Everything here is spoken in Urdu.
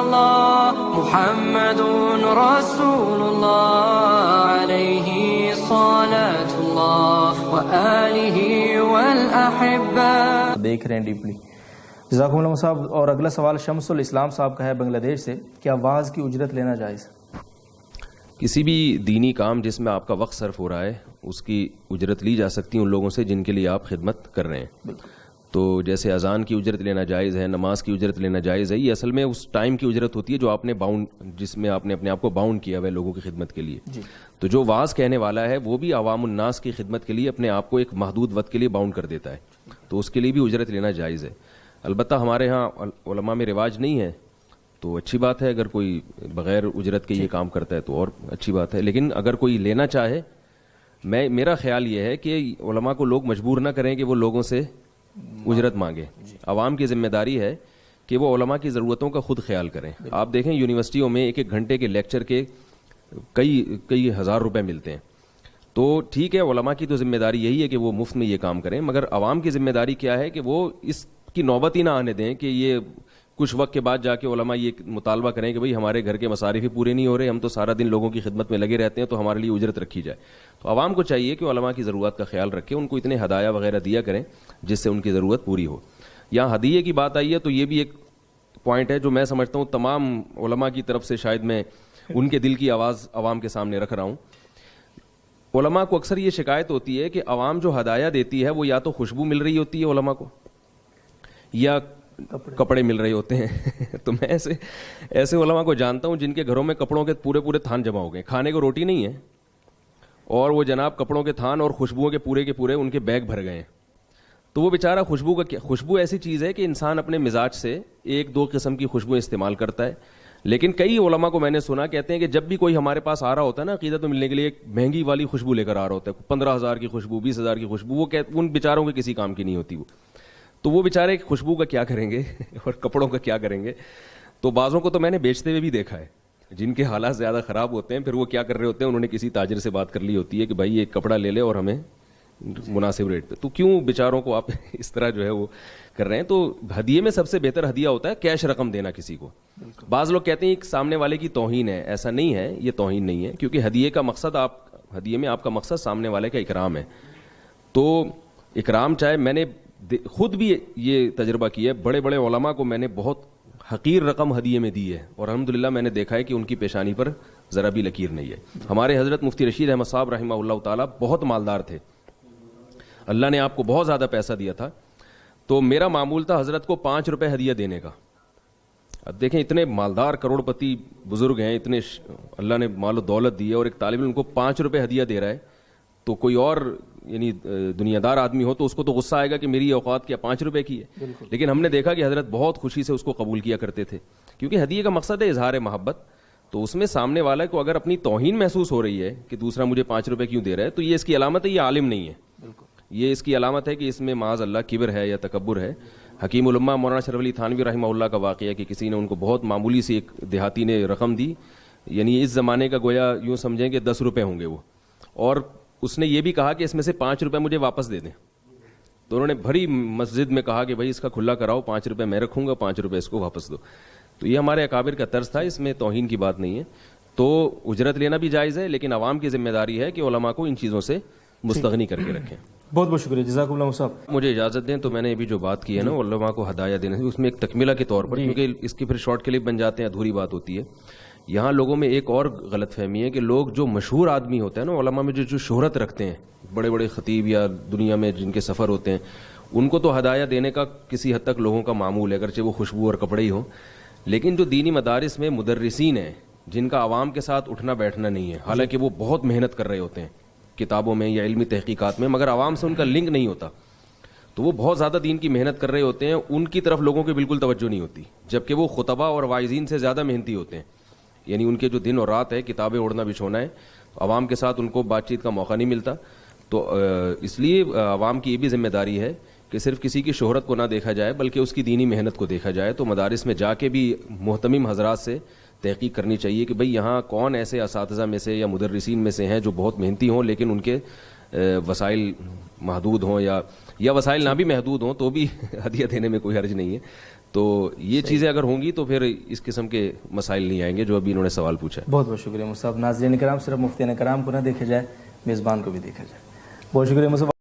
الله محمد رسول الله عليه صلاة الله وآله والأحبة. دیکھ رہے ہیں ڈیپلی. جزاکم اللہ صاحب. اور اگلا سوال شمس الاسلام صاحب کا ہے بنگلہ دیش سے. کیا واعظ کی اجرت لینا جائز؟ کسی بھی دینی کام جس میں آپ کا وقت صرف ہو رہا ہے اس کی اجرت لی جا سکتی ہے ان لوگوں سے جن کے لیے آپ خدمت کر رہے ہیں. تو جیسے اذان کی اجرت لینا جائز ہے, نماز کی اجرت لینا جائز ہے. یہ اصل میں اس ٹائم کی اجرت ہوتی ہے جو آپ نے جس میں آپ نے اپنے آپ کو باؤنڈ کیا ہوا ہے لوگوں کی خدمت کے لیے. تو جو واعظ کہنے والا ہے وہ بھی عوام الناس کی خدمت کے لیے اپنے آپ کو ایک محدود وقت کے لیے باؤنڈ کر دیتا ہے, تو اس کے لیے بھی اجرت لینا جائز ہے. البتہ ہمارے ہاں علماء میں رواج نہیں ہے, تو اچھی بات ہے اگر کوئی بغیر اجرت کے یہ کام کرتا ہے تو اور اچھی بات ہے. لیکن اگر کوئی لینا چاہے, میرا خیال یہ ہے کہ علماء کو لوگ مجبور نہ کریں کہ وہ لوگوں سے اجرت مانگے. عوام کی ذمہ داری ہے کہ وہ علماء کی ضرورتوں کا خود خیال کریں. آپ دیکھیں یونیورسٹیوں میں ایک گھنٹے کے لیکچر کے کئی ہزار روپے ملتے ہیں. تو ٹھیک ہے علماء کی تو ذمہ داری یہی ہے کہ وہ مفت میں یہ کام کریں, مگر عوام کی ذمہ داری کیا ہے کہ وہ اس کی نوبت ہی نہ آنے دیں کہ یہ کچھ وقت کے بعد جا کے علماء یہ مطالبہ کریں کہ بھئی ہمارے گھر کے مصارف ہی پورے نہیں ہو رہے, ہم تو سارا دن لوگوں کی خدمت میں لگے رہتے ہیں, تو ہمارے لیے اجرت رکھی جائے. تو عوام کو چاہیے کہ علماء کی ضرورت کا خیال رکھیں, ان کو اتنے ہدایہ وغیرہ دیا کریں جس سے ان کی ضرورت پوری ہو. یہاں ہدیے کی بات آئی ہے تو یہ بھی ایک پوائنٹ ہے جو میں سمجھتا ہوں تمام علماء کی طرف سے شاید میں ان کے دل کی آواز عوام کے سامنے رکھ رہا ہوں. علماء کو اکثر یہ شکایت ہوتی ہے کہ عوام جو ہدایہ دیتی ہے وہ یا تو خوشبو مل رہی ہوتی ہے علماء کو یا کپڑے مل رہے ہوتے ہیں. تو میں ایسے علماء کو جانتا ہوں جن کے گھروں میں کپڑوں کے پورے تھان جمع ہو گئے, کھانے کو روٹی نہیں ہے اور وہ جناب کپڑوں کے تھان اور خوشبوؤں کے پورے ان کے بیگ بھر گئے ہیں. تو وہ بیچارہ خوشبو ایسی چیز ہے کہ انسان اپنے مزاج سے ایک دو قسم کی خوشبو استعمال کرتا ہے. لیکن کئی علماء کو میں نے سنا کہتے ہیں کہ جب بھی کوئی ہمارے پاس آ رہا ہوتا ہے نا عقیدت میں ملنے کے لیے, ایک مہنگی والی خوشبو لے کر آ رہا ہوتا ہے, 15,000 کی خوشبو, 20,000 کی خوشبو, وہ ان بیچاروں کے کسی کام کی نہیں ہوتی. تو وہ بیچارے خوشبو کا کیا کریں گے اور کپڑوں کا کیا کریں گے. تو بعضوں کو تو میں نے بیچتے ہوئے بھی دیکھا ہے جن کے حالات زیادہ خراب ہوتے ہیں, پھر وہ کیا کر رہے ہوتے ہیں, انہوں نے کسی تاجر سے بات کر لی ہوتی ہے کہ بھائی ایک کپڑا لے لے اور ہمیں مناسب ریٹ پہ. تو کیوں بیچاروں کو آپ اس طرح جو ہے وہ کر رہے ہیں. تو ہدیے میں سب سے بہتر ہدیہ ہوتا ہے کیش رقم دینا کسی کو. بعض لوگ کہتے ہیں کہ سامنے والے کی توہین ہے, ایسا نہیں ہے, یہ توہین نہیں ہے, کیونکہ ہدیے میں آپ کا مقصد سامنے والے کا اکرام ہے. تو اکرام چاہے, میں نے خود بھی یہ تجربہ کیا ہے, بڑے بڑے علماء کو میں نے بہت حقیر رقم ہدیے میں دی ہے اور الحمدللہ میں نے دیکھا ہے کہ ان کی پیشانی پر ذرا بھی لکیر نہیں ہے. ہمارے حضرت مفتی رشید احمد صاحب رحمہ اللہ تعالیٰ بہت مالدار تھے, اللہ نے آپ کو بہت زیادہ پیسہ دیا تھا. تو میرا معمول تھا حضرت کو 5 روپے ہدیہ دینے کا. اب دیکھیں اتنے مالدار کروڑپتی بزرگ ہیں, اتنے اللہ نے مال و دولت دی ہے, اور ایک طالب علم کو 5 روپے ہدیہ دے رہا ہے. تو کوئی اور یعنی دنیا دار آدمی ہو تو اس کو تو غصہ آئے گا کہ میری اوقات کیا 5 روپے کی ہے. لیکن ہم نے دیکھا کہ حضرت بہت خوشی سے اس کو قبول کیا کرتے تھے, کیونکہ ہدیے کا مقصد ہے اظہار محبت. تو اس میں سامنے والا کو اگر اپنی توہین محسوس ہو رہی ہے کہ دوسرا مجھے 5 روپے کیوں دے رہا ہے, تو یہ اس کی علامت ہے یہ عالم نہیں ہے, یہ اس کی علامت ہے کہ اس میں معاذ اللہ کبر ہے یا تکبر ہے. حکیم الامہ مولانا شرف علی تھانوی رحمہ اللہ کا واقعہ ہے کہ کسی نے ان کو بہت معمولی سی ایک دیہاتی نے رقم دی, یعنی اس زمانے کا گویا یوں سمجھیں کہ 10 روپے ہوں گے وہ, اور اس نے یہ بھی کہا کہ اس میں سے 5 روپے مجھے واپس دے دیں. تو انہوں نے بھری مسجد میں کہا کہ بھائی اس کا کھلا کراؤ, 5 روپے میں رکھوں گا, 5 روپے اس کو واپس دو. تو یہ ہمارے اکابر کا طرز تھا, اس میں توہین کی بات نہیں ہے. تو اجرت لینا بھی جائز ہے, لیکن عوام کی ذمہ داری ہے کہ علماء کو ان چیزوں سے مستغنی کر کے رکھیں. بہت بہت شکریہ, جزاک اللہ صاحب. مجھے اجازت دیں تو میں نے ابھی جو بات کی ہے نا علماء کو ہدایہ دینے سے, اس میں ایک تکملہ کے طور پر, کیونکہ اس کی پھر شارٹ کلپ بن جاتے ہیں, ادھوری بات ہوتی ہے. یہاں لوگوں میں ایک اور غلط فہمی ہے کہ لوگ جو مشہور آدمی ہوتے ہیں نا علماء میں, جو شہرت رکھتے ہیں, بڑے بڑے خطیب یا دنیا میں جن کے سفر ہوتے ہیں, ان کو تو ہدایہ دینے کا کسی حد تک لوگوں کا معمول ہے, اگرچہ وہ خوشبو اور کپڑے ہی ہوں. لیکن جو دینی مدارس میں مدرسین ہیں جن کا عوام کے ساتھ اٹھنا بیٹھنا نہیں ہے, حالانکہ وہ بہت محنت کر رہے ہوتے ہیں کتابوں میں یا علمی تحقیقات میں, مگر عوام سے ان کا لنک نہیں ہوتا, تو وہ بہت زیادہ دین کی محنت کر رہے ہوتے ہیں, ان کی طرف لوگوں کی بالکل توجہ نہیں ہوتی, جبکہ وہ خطبہ اور واعظین سے زیادہ محنتی ہوتے ہیں. یعنی ان کے جو دن اور رات ہے کتابیں اوڑھنا بچھونا ہے, عوام کے ساتھ ان کو بات چیت کا موقع نہیں ملتا. تو اس لیے عوام کی یہ بھی ذمہ داری ہے کہ صرف کسی کی شہرت کو نہ دیکھا جائے بلکہ اس کی دینی محنت کو دیکھا جائے. تو مدارس میں جا کے بھی محتمم حضرات سے تحقیق کرنی چاہیے کہ بھئی یہاں کون ایسے اساتذہ میں سے یا مدرسین میں سے ہیں جو بہت محنتی ہوں لیکن ان کے وسائل محدود ہوں, یا وسائل نہ بھی محدود ہوں تو بھی ہدیہ دینے میں کوئی حرج نہیں ہے. تو یہ چیزیں اگر ہوں گی تو پھر اس قسم کے مسائل نہیں آئیں گے جو ابھی انہوں نے سوال پوچھا ہے. بہت بہت شکریہ مصعب. ناظرین کرام، صرف مفتیان کرام کو نہ دیکھا جائے، میزبان کو بھی دیکھا جائے. بہت شکریہ مصعب.